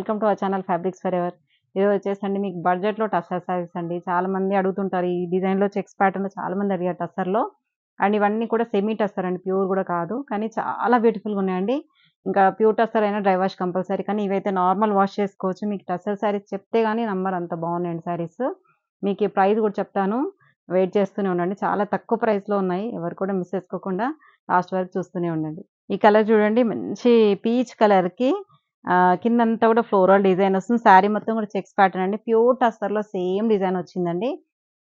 Welcome to our channel fabrics for ever. ఇది వచ్చేసండి మీకు బడ్జెట్‌లో టస్సర్ సారీస్ అండి. చాలా మంది అడుగుతుంటారు. ఈ డిజైన్‌లో చెక్స్ ప్యాటర్న్‌లో చాలా మంది అడిగారు టస్సర్‌లో. అండ్ ఇవన్నీ కూడా సెమీ టస్సర్ అండి. ప్యూర్ కూడా కాదు. కానీ చాలా బ్యూటిఫుల్‌గా ఉన్నాయండి. ఇంకా ప్యూర్ టస్సర్ అయినా డ్రై వాష్ కంపల్సరీ. కానీ ఇవైతే నార్మల్ వాష్ చేసుకోవచ్చు. మీకు టస్సర్ సారీస్ చెప్తే గాని నమ్మరు అంత బాగున్నాయండి సారీస్. మీకు ఈ ప్రైస్ కూడా చెప్తాను. వెయిట్ చేస్తూనే ఉండండి. చాలా తక్కువ ప్రైస్‌లో ఉన్నాయి. ఎవరు కూడా మిస్ చేసుకోకుండా లాస్ట్ వరకు చూస్తూనే ఉండండి. ఈ కలర్ చూడండి మంచి పీచ్ కలర్‌కి కిందంతా కూడా ఫ్లోరల్ డిజైన్ వస్తుంది. శారీ మొత్తం కూడా చెక్స్ ప్యాటర్న్ అండి. ప్యూర్ టస్సర్‌లో సేమ్ డిజైన్ వచ్చిందండి.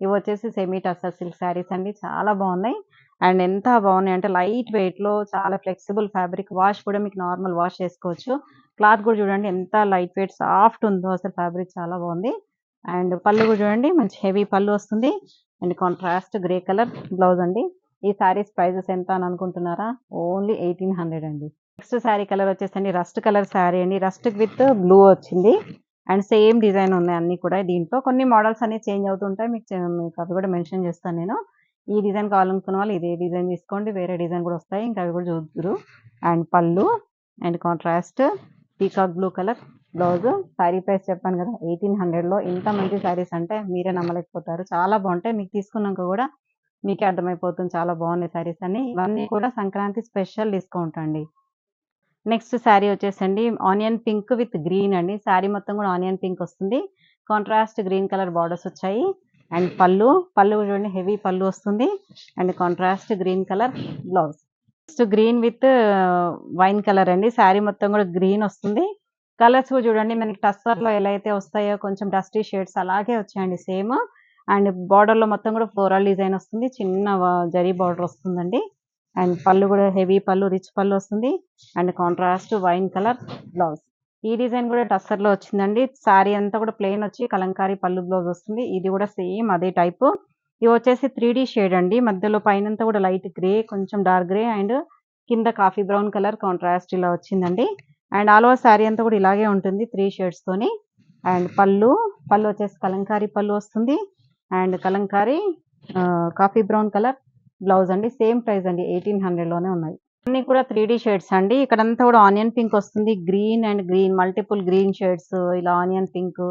ఇవి వచ్చేసి సెమీ టస్సర్ సిల్క్ శారీస్ అండి. చాలా బాగున్నాయి. అండ్ ఎంత బాగున్నాయి అంటే లైట్ వెయిట్‌లో చాలా ఫ్లెక్సిబుల్ ఫ్యాబ్రిక్. వాష్ కూడా మీకు నార్మల్ వాష్ చేసుకోవచ్చు. క్లాత్ కూడా చూడండి ఎంత లైట్ వెయిట్ సాఫ్ట్ ఉందో అసలు ఫ్యాబ్రిక్ చాలా బాగుంది. అండ్ పళ్ళు కూడా చూడండి మంచి హెవీ పళ్ళు వస్తుంది. And contrast grey colour blouse అండి. ఈ శారీస్ ప్రైజెస్ ఎంత అని అనుకుంటున్నారా? ఓన్లీ 1800 అండి. నెక్స్ట్ శారీ కలర్ వచ్చేసండి రస్ట్ కలర్ శారీ అండి. రస్ట్ విత్ బ్లూ వచ్చింది. అండ్ సేమ్ డిజైన్ ఉన్నాయి అన్ని కూడా దీంట్లో. కొన్ని మోడల్స్ అనేవి చేంజ్ అవుతుంటాయి. మీకు అవి కూడా మెన్షన్ చేస్తాను నేను. ఈ డిజైన్ కావాలనుకున్న వాళ్ళు ఇదే డిజైన్ తీసుకోండి. వేరే డిజైన్ కూడా వస్తాయి. ఇంకా అవి కూడా చూద్దురు. And pallu and contrast peacock blue colour blouse. Sari price చెప్పాను కదా 1800లో. ఇంత మంచి శారీస్ అంటే మీరే నమ్మలేకపోతారు. చాలా బాగుంటాయి. మీకు తీసుకున్నాక కూడా మీకే అర్థమైపోతుంది. చాలా బాగున్నాయి శారీస్ అన్ని. ఇవన్నీ కూడా సంక్రాంతి స్పెషల్ డిస్కౌంట్ అండి. నెక్స్ట్ శారీ వచ్చేసండి ఆనియన్ పింక్ విత్ గ్రీన్ అండి. శారీ మొత్తం కూడా ఆనియన్ పింక్ వస్తుంది. కాంట్రాస్ట్ గ్రీన్ కలర్ బార్డర్స్ వచ్చాయి. అండ్ పళ్ళు చూడండి హెవీ పళ్ళు వస్తుంది. And contrast green colour blouse. Next green with wine colour అండి. శారీ మొత్తం కూడా గ్రీన్ వస్తుంది. కలర్స్ చూడండి మనకి టస్సర్‌లో ఎలా అయితే వస్తాయో కొంచెం డస్టీ షేడ్స్ అలాగే వచ్చాయండి సేమ్. అండ్ బార్డర్‌లో మొత్తం కూడా ఫ్లోరల్ డిజైన్ వస్తుంది. చిన్న జరీ బార్డర్ వస్తుందండి. అండ్ పళ్ళు కూడా హెవీ పళ్ళు రిచ్ పళ్ళు వస్తుంది. And contrast wine colour blouse. ఈ డిజైన్ కూడా టస్సర్‌లో వచ్చిందండి. శారీ అంతా కూడా ప్లెయిన్ వచ్చి కలంకారీ పళ్ళు బ్లౌజ్ వస్తుంది. ఇది కూడా సేమ్ అదే టైపు. ఇవి వచ్చేసి 3D షేడ్ అండి. మధ్యలో పైనంతా కూడా లైట్ గ్రే, కొంచెం డార్క్ గ్రే అండ్ కింద కాఫీ బ్రౌన్ కలర్ కాంట్రాస్ట్ ఇలా వచ్చిందండి. అండ్ ఆల్ ఓవర్ శారీ అంతా కూడా ఇలాగే ఉంటుంది 3 షేడ్స్ తోని. అండ్ పళ్ళు వచ్చేసి కలంకారీ పళ్ళు వస్తుంది. And Kalamkari coffee brown colour blouse అండి. సేమ్ ప్రైస్ అండి 1800లోనే ఉన్నాయి. అన్ని కూడా 3D షేడ్స్ అండి. ఇక్కడంతా కూడా ఆనియన్ పింక్ వస్తుంది. Green and green multiple green shades ఇలా ఆనియన్ పింక్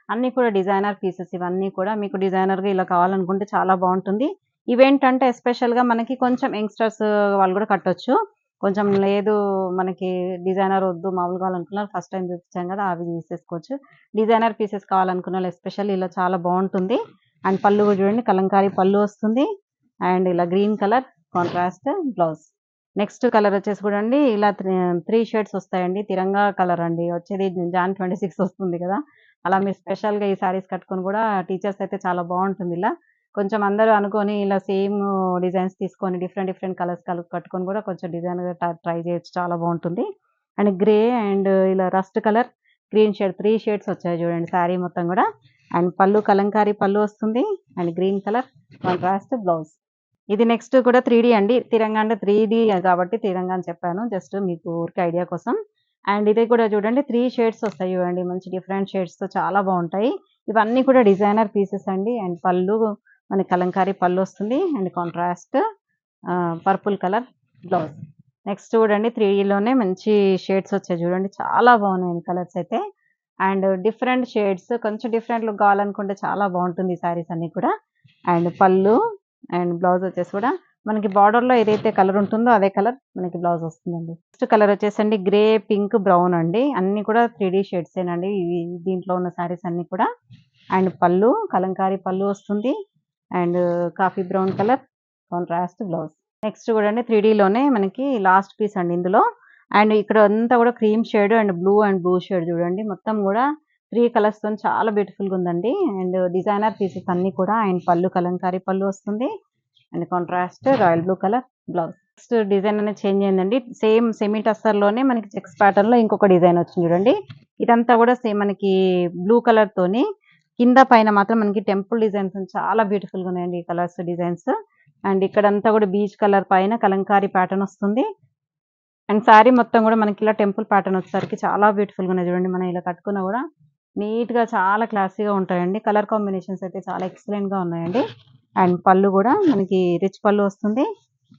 అన్ని కూడా డిజైనర్ పీసెస్. ఇవన్నీ కూడా మీకు డిజైనర్‌గా ఇలా కావాలనుకుంటే చాలా బాగుంటుంది. ఇవేంటంటే ఎస్పెషల్‌గా మనకి కొంచెం యంగ్‌స్టర్స్ వాళ్ళు కూడా కట్టొచ్చు. కొంచెం లేదు మనకి డిజైనర్ వద్దు మామూలుగా కావాలనుకున్నారు ఫస్ట్ టైం చూపించాం కదా అవి తీసేసుకోవచ్చు. డిజైనర్ పీసెస్ కావాలనుకున్న వాళ్ళు ఎస్పెషల్లీ ఇలా చాలా బాగుంటుంది. అండ్ పళ్ళు కూడా చూడండి కలంకారీ పళ్ళు వస్తుంది. అండ్ ఇలా green colour contrast blouse. Next colour వచ్చేసి కూడా అండి ఇలా 3 షేడ్స్ వస్తాయండి. తిరంగా కలర్ అండి. వచ్చేది జాన్ 26 వస్తుంది కదా! అలా మీరు స్పెషల్‌గా ఈ శారీస్ కట్టుకొని కూడా టీచర్స్ అయితే చాలా బాగుంటుంది ఇలా. కొంచెం అందరూ అనుకోని ఇలా సేమ్ డిజైన్స్ తీసుకొని డిఫరెంట్ డిఫరెంట్ కలర్స్ కట్టుకొని కూడా కొంచెం డిజైనర్‌గా ట్రై చేయొచ్చు. చాలా బాగుంటుంది. అండ్ గ్రే అండ్ ఇలా rust colour green shade 3 shades వచ్చాయి చూడండి శారీ మొత్తం కూడా. అండ్ పళ్ళు కలంకారీ పళ్ళు వస్తుంది. And green colour contrast blouse. ఇది నెక్స్ట్ కూడా 3D అండి. తిరంగా అంటే 3D కాబట్టి తిరంగా అని చెప్పాను. జస్ట్ మీకు ఊరికే ఐడియా కోసం. అండ్ ఇది కూడా చూడండి 3 షేడ్స్ వస్తాయి చూడండి. మంచి డిఫరెంట్ షేడ్స్‌తో చాలా బాగుంటాయి. ఇవన్నీ కూడా డిజైనర్ పీసెస్ అండి. అండ్ పళ్ళు మనకి కలంకారీ పళ్ళు వస్తుంది. And contrast purple colour blouse. Next చూడండి 3Dలోనే మంచి షేడ్స్ వచ్చాయి చూడండి. చాలా బాగున్నాయండి కలర్స్ అయితే. అండ్ డిఫరెంట్ షేడ్స్ కొంచెం డిఫరెంట్ లుక్ కావాలనుకుంటే చాలా బాగుంటుంది ఈ శారీస్ అన్నీ కూడా. అండ్ పళ్ళు అండ్ బ్లౌజ్ వచ్చేసి కూడా మనకి బార్డర్‌లో ఏదైతే కలర్ ఉంటుందో అదే కలర్ మనకి బ్లౌజ్ వస్తుందండి. నెక్స్ట్ కలర్ వచ్చేసండి గ్రే, పింక్, బ్రౌన్ అండి. అన్నీ కూడా 3D షేడ్సేనండి. ఇవి దీంట్లో ఉన్న శారీస్ అన్నీ కూడా. అండ్ పళ్ళు కలంకారీ పళ్ళు వస్తుంది. And coffee brown colour contrast blouse. Next కూడా అండి 3Dలోనే మనకి లాస్ట్ పీస్ అండి ఇందులో. అండ్ ఇక్కడ అంతా కూడా cream shade and blue shade చూడండి. మొత్తం కూడా 3 కలర్స్‌తోని చాలా బ్యూటిఫుల్‌గా ఉందండి. అండ్ డిజైనర్ పీసెస్ అన్నీ కూడా. అండ్ పళ్ళు కలంకారీ పళ్ళు వస్తుంది. And contrast royal blue colour blouse. Next design అనేది చేంజ్ అయిందండి. సేమ్ సెమీ టస్సర్‌లోనే మనకి చెక్స్ ప్యాటర్న్‌లో ఇంకొక డిజైన్ వచ్చింది చూడండి. ఇదంతా కూడా సేమ్ మనకి బ్లూ కలర్ తోని కింద పైన మాత్రం మనకి టెంపుల్ డిజైన్స్ చాలా బ్యూటిఫుల్‌గా ఉన్నాయండి ఈ కలర్స్ డిజైన్స్. అండ్ ఇక్కడంతా కూడా బీచ్ కలర్ పైన కలంకారీ ప్యాటర్న్ వస్తుంది. అండ్ శారీ మొత్తం కూడా మనకి ఇలా టెంపుల్ ప్యాటర్న్ వచ్చేసరికి చాలా బ్యూటిఫుల్‌గా ఉన్నాయి చూడండి. మనం ఇలా కట్టుకున్నా కూడా నీట్‌గా చాలా క్లాసీగా ఉంటాయండి. కలర్ కాంబినేషన్స్ అయితే చాలా ఎక్సలెంట్‌గా ఉన్నాయండి. అండ్ పళ్ళు కూడా మనకి రిచ్ పళ్ళు వస్తుంది.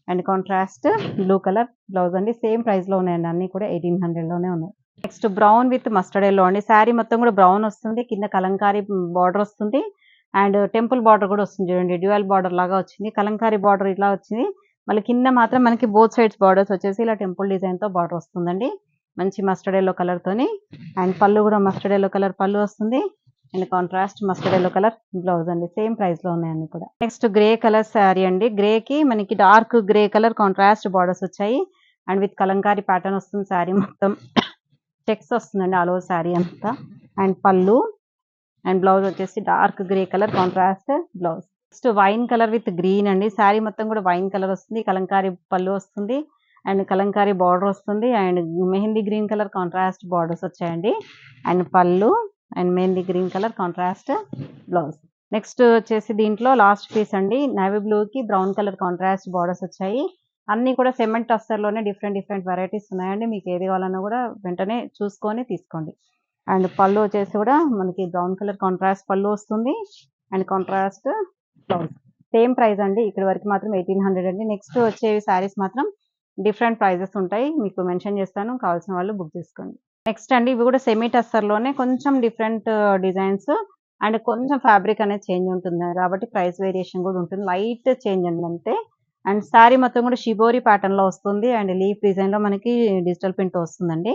And contrast blue colour blouse అండి. సేమ్ ప్రైస్‌లో ఉన్నాయండి. అన్నీ కూడా 1800లోనే ఉన్నాయి. Next brown with mustard yellow అండి. శారీ మొత్తం కూడా బ్రౌన్ వస్తుంది. కింద కలంకారీ బార్డర్ వస్తుంది. అండ్ టెంపుల్ బార్డర్ కూడా వస్తుంది చూడండి. డ్యూయల్ బార్డర్ లాగా వచ్చింది. కలంకారీ బార్డర్ ఇట్లా వచ్చింది. మళ్ళీ కింద మాత్రం మనకి బోత్ సైడ్స్ బార్డర్స్ వచ్చేసి ఇలా టెంపుల్ డిజైన్‌తో బార్డర్ వస్తుందండి. మంచి మస్టర్డ్ ఎల్లో కలర్‌తోని. అండ్ పళ్ళు కూడా మస్టర్డ్ ఎల్లో కలర్ పళ్ళు వస్తుంది. And contrast mustard yellow colour blouse అండి. సేమ్ ప్రైస్‌లో ఉన్నాయండి కూడా. నెక్స్ట్ గ్రే కలర్ శారీ అండి. గ్రేకి మనకి dark grey colour contrast borders వచ్చాయి. అండ్ విత్ కలంకారీ ప్యాటర్న్ వస్తుంది శారీ మొత్తం. చెక్స్ వస్తుందండి ఆల్ ఓవర్ శారీ అంతా. అండ్ పళ్ళు అండ్ బ్లౌజ్ వచ్చేసి dark grey colour contrast blouse. Next wine colour with green అండి. శారీ మొత్తం కూడా వైన్ కలర్ వస్తుంది. కలంకారీ పళ్ళు వస్తుంది. అండ్ కలంకారీ బార్డర్ వస్తుంది. And mehndi green colour contrast borders వచ్చాయండి. And pallu and mehndi green colour contrast blouse. Next వచ్చేసి దీంట్లో లాస్ట్ పీస్ అండి. నేవీ బ్లూకి బ్రౌన్ కలర్ కాంట్రాస్ట్ బార్డర్స్ వచ్చాయి. అన్నీ కూడా సిమెంట్ టస్సర్‌లోనే డిఫరెంట్ వెరైటీస్ ఉన్నాయండి. మీకు ఏది కావాలన్నా కూడా వెంటనే చూసుకొని తీసుకోండి. అండ్ పళ్ళు వచ్చేసి కూడా మనకి బ్రౌన్ కలర్ కాంట్రాస్ట్ పళ్ళు వస్తుంది. And contrast blouse. Same price అండి. ఇక్కడి వరకు మాత్రం 1800 అండి. నెక్స్ట్ వచ్చే శారీస్ మాత్రం డిఫరెంట్ ప్రైజెస్ ఉంటాయి. మీకు మెన్షన్ చేస్తాను. కావాల్సిన వాళ్ళు బుక్ చేసుకోండి. నెక్స్ట్ అండి ఇవి కూడా సెమీ టస్సర్‌లోనే కొంచెం డిఫరెంట్ డిజైన్స్ అండ్ కొంచెం ఫ్యాబ్రిక్ అనేది చేంజ్ ఉంటుంది. కాబట్టి ప్రైస్ వేరియేషన్ కూడా ఉంటుంది. లైట్ చేంజ్ అండి అంతే. అండ్ శారీ మొత్తం కూడా షిబోరి ప్యాటర్న్‌లో వస్తుంది. అండ్ లీఫ్ డిజైన్‌లో మనకి డిజిటల్ ప్రింట్ వస్తుందండి.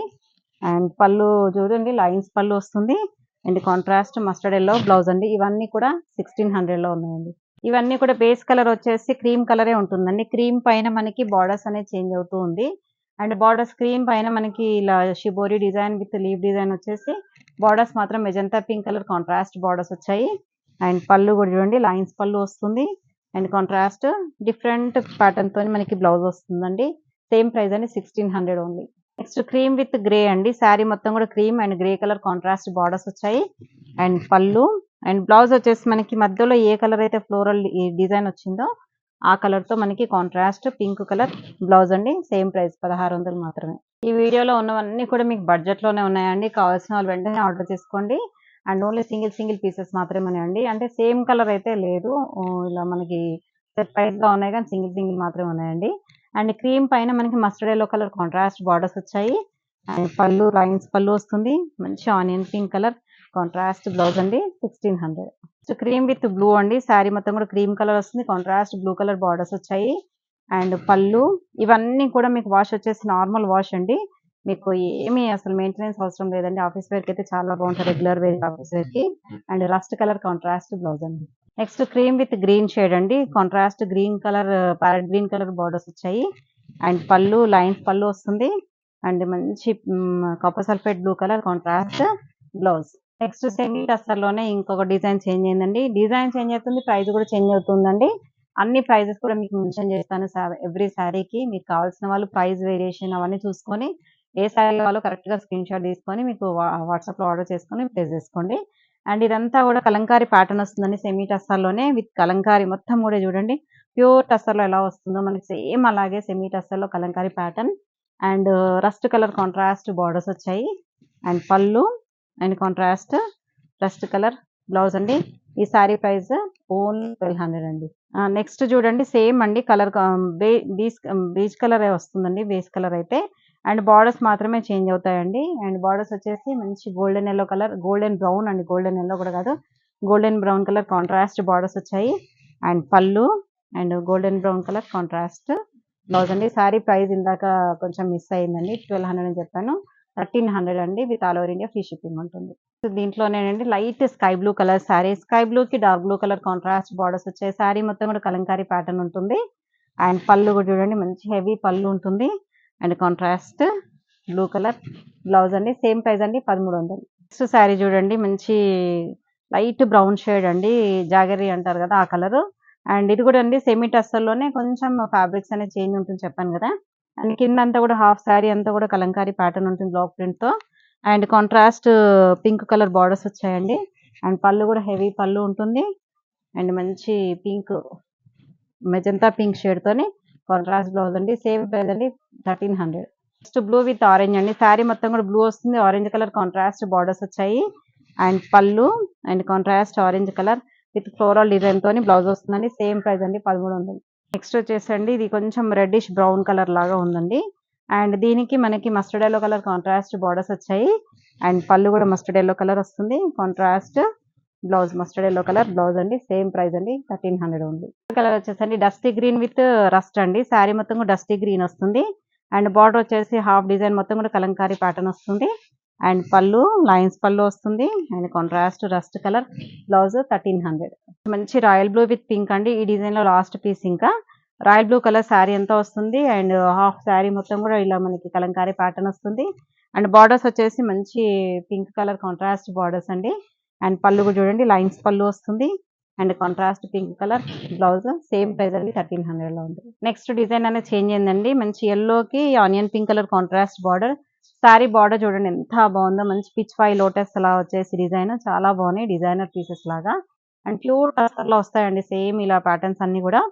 అండ్ పళ్ళు చూడండి లైన్స్ పళ్ళు వస్తుంది. And contrast mustard yellow blouse అండి. ఇవన్నీ కూడా 1600లో ఉన్నాయండి. ఇవన్నీ కూడా బేస్ కలర్ వచ్చేసి క్రీమ్ కలరే ఉంటుందండి. క్రీమ్ పైన మనకి బార్డర్స్ అనేది చేంజ్ అవుతూ ఉంది. అండ్ బార్డర్స్ క్రీమ్ పైన మనకి ఇలా shibori design with leaf design వచ్చేసి బార్డర్స్ మాత్రం magenta pink colour contrast borders వచ్చాయి. అండ్ పళ్ళు కూడా చూడండి లైన్స్ పళ్ళు వస్తుంది. అండ్ కాంట్రాస్ట్ డిఫరెంట్ ప్యాటర్న్‌తో మనకి బ్లౌజ్ వస్తుందండి. సేమ్ ప్రైస్ అండి 1600 only. Next cream with grey అండి. శారీ మొత్తం కూడా cream and grey colour contrast borders వచ్చాయి. అండ్ పళ్ళు అండ్ బ్లౌజ్ వచ్చేసి మనకి మధ్యలో ఏ కలర్ అయితే ఫ్లోరల్ ఈ డిజైన్ వచ్చిందో ఆ కలర్‌తో మనకి కాంట్రాస్ట్ పింక్ కలర్ బ్లౌజ్ అండి. సేమ్ ప్రైస్ 1600 మాత్రమే. ఈ వీడియోలో ఉన్నవన్నీ కూడా మీకు బడ్జెట్‌లోనే ఉన్నాయండి. కావాల్సిన వాళ్ళు వెంటనే ఆర్డర్ చేసుకోండి. అండ్ ఓన్లీ సింగిల్ పీసెస్ మాత్రమే ఉన్నాయండి. అంటే సేమ్ కలర్ అయితే లేదు. ఇలా మనకి సెట్ వైస్‌గా ఉన్నాయి కానీ సింగిల్ మాత్రమే ఉన్నాయండి. అండ్ క్రీమ్ పైన మనకి mustard yellow colour contrast borders వచ్చాయి. అండ్ పళ్ళు లైన్స్ పళ్ళు వస్తుంది. మంచి onion pink colour contrast blouse అండి 1600. సో క్రీమ్ విత్ బ్లూ అండి. శారీ మొత్తం కూడా క్రీమ్ కలర్ వస్తుంది. కాంట్రాస్ట్ బ్లూ కలర్ బార్డర్స్ వచ్చాయి. అండ్ పళ్ళు ఇవన్నీ కూడా మీకు వాష్ వచ్చేసి నార్మల్ వాష్ అండి. మీకు ఏమీ అసలు మెయింటెనెన్స్ అవసరం లేదండి. ఆఫీస్ వేర్‌కి అయితే చాలా బాగుంటాయి. రెగ్యులర్ వేర్ ఆఫీస్ వేర్‌కి. And rust colour contrast blouse అండి. Next cream with green shade అండి. Contrast green colour parrot green colour borders వచ్చాయి. అండ్ పళ్ళు లైన్స్ పళ్ళు వస్తుంది. అండ్ మంచి copper sulphate blue colour contrast blouse. Next semi టస్సర్‌లోనే ఇంకొక design change అయిందండి. Design change అవుతుంది. Price కూడా చేంజ్ అవుతుందండి. అన్ని ప్రైజెస్ కూడా మీకు మెన్షన్ చేస్తాను. ఎవ్రీ శారీకి మీకు కావాల్సిన వాళ్ళు ప్రైస్ వేరియేషన్ అవన్నీ చూసుకొని ఏ శారీ కావాలో కరెక్ట్‌గా స్క్రీన్ షాట్ తీసుకొని మీకు వాట్సాప్‌లో ఆర్డర్ చేసుకొని ప్లేస్ చేసుకోండి. అండ్ ఇదంతా కూడా కలంకారీ ప్యాటర్న్ వస్తుందండి. సెమీ టస్సర్‌లోనే విత్ కలంకారీ మొత్తం కూడా చూడండి. ప్యూర్ టస్సర్‌లో ఎలా వస్తుందో మనకి సేమ్ అలాగే సెమీ టస్సర్‌లో Kalamkari pattern and rust colour contrast borders వచ్చాయి. And pallu and contrast rust colour blouse అండి. ఈ శారీ ప్రైస్ ఓన్లీ 1200 అండి. నెక్స్ట్ చూడండి సేమ్ అండి కలర్ బీచ్ కలరే వస్తుందండి బేస్ కలర్ అయితే. అండ్ బార్డర్స్ మాత్రమే చేంజ్ అవుతాయండి. అండ్ బార్డర్స్ వచ్చేసి మంచి golden yellow colour golden brown అండి. గోల్డెన్ యెల్లో కూడా కాదు. Golden brown colour contrast borders వచ్చాయి. And pallu and golden brown colour contrast blouse అండి. శారీ ప్రైస్ ఇందాక కొంచెం మిస్ అయిందండి. 1200 అని చెప్పాను. 1300 అండి. With all over India free shipping ఉంటుంది. సో దీంట్లోనేనండి light sky blue colour sari. Sky బ్లూకి dark blue colour contrast borders వచ్చాయి. శారీ మొత్తం కూడా కలంకారీ ప్యాటర్న్ ఉంటుంది. అండ్ పళ్ళు కూడా చూడండి మంచి హెవీ పళ్ళు ఉంటుంది. And contrast blue colour blouse అండి. సేమ్ ప్రైస్ అండి 1300. నెక్స్ట్ శారీ చూడండి మంచి లైట్ బ్రౌన్ షేడ్ అండి. జాగరీ అంటారు కదా ఆ కలర్. అండ్ ఇది కూడా అండి సెమీ టస్సర్‌లోనే కొంచెం ఫ్యాబ్రిక్స్ అనేది చేంజ్ ఉంటుంది చెప్పాను కదా. అండ్ కింద అంతా కూడా హాఫ్ శారీ అంతా కూడా కలంకారీ ప్యాటర్న్ ఉంటుంది బ్లాక్ ప్రింట్‌తో. And contrast pink colour borders వచ్చాయండి. అండ్ పళ్ళు కూడా హెవీ పళ్ళు ఉంటుంది. అండ్ మంచి పింక్ మెజంతా పింక్ షేడ్‌తోని కాంట్రాస్ట్ బ్లౌజ్ అండి. సేమ్ ప్రైస్ అండి 1300. నెక్స్ట్ బ్లూ విత్ ఆరెంజ్ అండి. శారీ మొత్తం కూడా బ్లూ వస్తుంది. ఆరెంజ్ కలర్ కాంట్రాస్ట్ బార్డర్స్ వచ్చాయి. And pallu and contrast orange colour with floral డిజైన్‌తోని బ్లౌజ్ వస్తుందండి. సేమ్ ప్రైస్ అండి 1300. నెక్స్ట్ వచ్చేసండి ఇది కొంచెం రెడ్డిష్ బ్రౌన్ కలర్ లాగా ఉందండి. అండ్ దీనికి మనకి mustard yellow colour contrast borders వచ్చాయి. అండ్ పళ్ళు కూడా మస్టర్డ్ ఎల్లో కలర్ వస్తుంది. Contrast blouse mustard yellow colour blouse అండి. సేమ్ ప్రైస్ అండి 1300 ఓన్లీ. కలర్ వచ్చేసండి డస్టీ గ్రీన్ విత్ రస్ట్ అండి. శారీ మొత్తం కూడా డస్టీ గ్రీన్ వస్తుంది. అండ్ బార్డర్ వచ్చేసి హాఫ్ డిజైన్ మొత్తం కూడా కలంకారీ ప్యాటర్న్ వస్తుంది. అండ్ పళ్ళు లైన్స్ పళ్ళు వస్తుంది. And contrast rust colour blouse 1300. మంచి రాయల్ బ్లూ విత్ పింక్ అండి. ఈ డిజైన్ లో లాస్ట్ పీస్ ఇంకా రాయల్ బ్లూ కలర్ శారీ అంతా వస్తుంది. అండ్ హాఫ్ శారీ మొత్తం కూడా ఇలా మనకి కలంకారీ ప్యాటర్న్ వస్తుంది. అండ్ బార్డర్స్ వచ్చేసి మంచి పింక్ కలర్ కాంట్రాస్ట్ బార్డర్స్ అండి. అండ్ పళ్ళు కూడా చూడండి లైన్స్ పళ్ళు వస్తుంది. And contrast pink colour blouse same price అండి 1300 లో ఉంది. నెక్స్ట్ డిజైన్ అనేది చేంజ్ అయిందండి. మంచి ఎల్లోకి onion pink colour contrast border. Sari border చూడండి ఎంత బాగుందో. మంచి పిచ్ ఫై లోటస్ అలా వచ్చేసి డిజైన్ చాలా బాగున్నాయి. డిజైనర్ పీసెస్ లాగా అండ్ ప్యూర్ టస్సర్ లో వస్తాయండి. సేమ్ ఇలా ప్యాటర్న్స్ అన్ని కూడా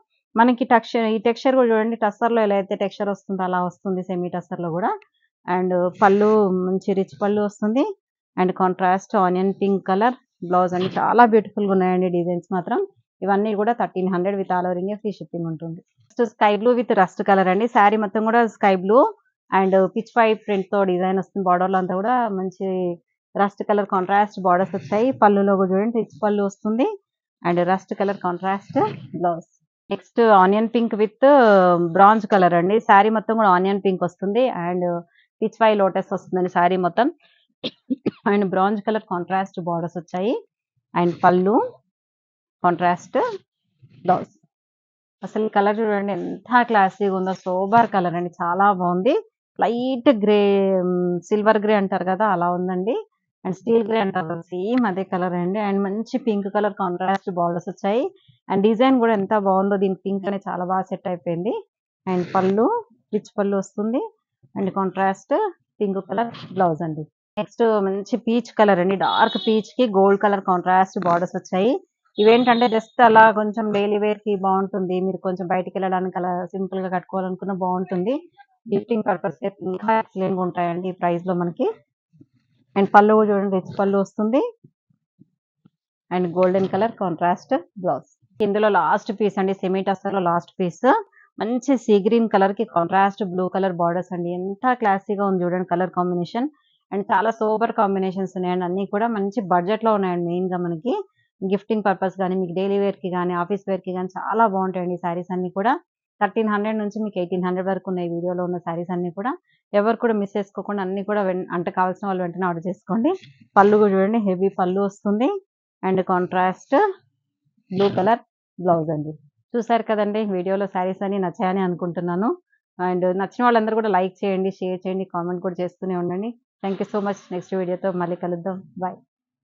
మనకి ఈ టెక్స్చర్ కూడా చూడండి. టస్సర్ లో ఎలా అయితే టెక్స్చర్ వస్తుందో అలా వస్తుంది సెమీ టస్సర్ లో కూడా. అండ్ పళ్ళు మంచి రిచ్ పళ్ళు వస్తుంది. And contrast onion pink colour blouse అండి. చాలా బ్యూటిఫుల్ గా ఉన్నాయండి డిజైన్స్ మాత్రం. ఇవన్నీ కూడా 1300 with all over India free shipping ఉంటుంది. Next sky blue with rust colour అండి. శారీ మొత్తం కూడా sky blue and pichwai print తో డిజైన్ వస్తుంది. బార్డర్ లో అంతా కూడా మంచి రస్ట్ కలర్ కాంట్రాస్ట్ బార్డర్స్ వచ్చాయి. పళ్ళులో కూడా చూడండి రిచ్ పళ్ళు వస్తుంది. And rust colour contrast blouse. Next onion pink with bronze colour అండి. శారీ మొత్తం కూడా ఆనియన్ పింక్ వస్తుంది. అండ్ పిచ్ వై లోటస్ వస్తుందండి శారీ మొత్తం. And bronze colour contrast borders వచ్చాయి. అండ్ పళ్ళు కాంట్రాస్ట్ బ్లౌజ్. అసలు కలర్ చూడండి ఎంత క్లాసీగా ఉందో. సోబర్ కలర్ అండి. చాలా బాగుంది. లైట్ గ్రే సిల్వర్ గ్రే అంటారు కదా అలా ఉందండి. అండ్ స్టీల్ గ్రే అంటారు సేమ్ అదే కలర్ అండి. అండ్ మంచి పింక్ కలర్ కాంట్రాస్ట్ బార్డర్స్ వచ్చాయి. అండ్ డిజైన్ కూడా ఎంత బాగుందో. దీనికి పింక్ అనేది చాలా బాగా సెట్ అయిపోయింది. అండ్ పళ్ళు రిచ్ పళ్ళు వస్తుంది. And contrast pink colour blouse అండి. నెక్స్ట్ మంచి పీచ్ కలర్ అండి. డార్క్ పీచ్ కి గోల్డ్ కలర్ కాంట్రాస్ట్ బార్డర్స్ వచ్చాయి. ఇవేంటంటే జస్ట్ అలా కొంచెం డైలీ వేర్ కి బాగుంటుంది. మీరు కొంచెం బయటికి వెళ్ళడానికి అలా సింపుల్ గా కట్టుకోవాలనుకున్న బాగుంటుంది. గిఫ్టింగ్ పర్పస్ ఇంకా ఎక్సలెంట్ గా ఉంటాయండి ఈ ప్రైస్ లో మనకి. అండ్ పళ్ళు కూడా చూడండి రిచ్ పళ్ళు వస్తుంది. And golden colour contrast blouse. ఇందులో లాస్ట్ పీస్ అండి. సెమీ టస్సర్ లో లాస్ట్ పీస్ మంచి సీ గ్రీన్ కలర్ కి కాంట్రాస్ట్ బ్లూ కలర్ బార్డర్స్ అండి. ఎంత క్లాసీగా ఉంది చూడండి కలర్ కాంబినేషన్. అండ్ చాలా సూపర్ కాంబినేషన్స్ ఉన్నాయండి. అన్ని కూడా మంచి బడ్జెట్ లో ఉన్నాయండి. మెయిన్ గా మనకి గిఫ్టింగ్ పర్పస్ కానీ మీకు డైలీ వేర్ కి కానీ ఆఫీస్ వేర్ కి కానీ చాలా బాగుంటాయండి ఈ శారీస్ అన్ని కూడా. 1300 నుంచి మీకు 1800 వరకు ఉన్నాయి వీడియోలో ఉన్న శారీస్ అన్ని కూడా. ఎవరు కూడా మిస్ చేసుకోకుండా అన్ని కూడా అంటే కావాల్సిన వాళ్ళు వెంటనే ఆర్డర్ చేసుకోండి. పళ్ళు కూడా చూడండి హెవీ పళ్ళు వస్తుంది. And contrast blue colour blouse అండి. చూసారు కదండి వీడియోలో శారీస్ అన్ని నచ్చాయని అనుకుంటున్నాను. అండ్ నచ్చిన వాళ్ళందరూ కూడా లైక్ చేయండి, షేర్ చేయండి, కామెంట్ కూడా చేస్తూనే ఉండండి. Thank you so much. Next వీడియోతో మళ్ళీ కలుద్దాం. బాయ్.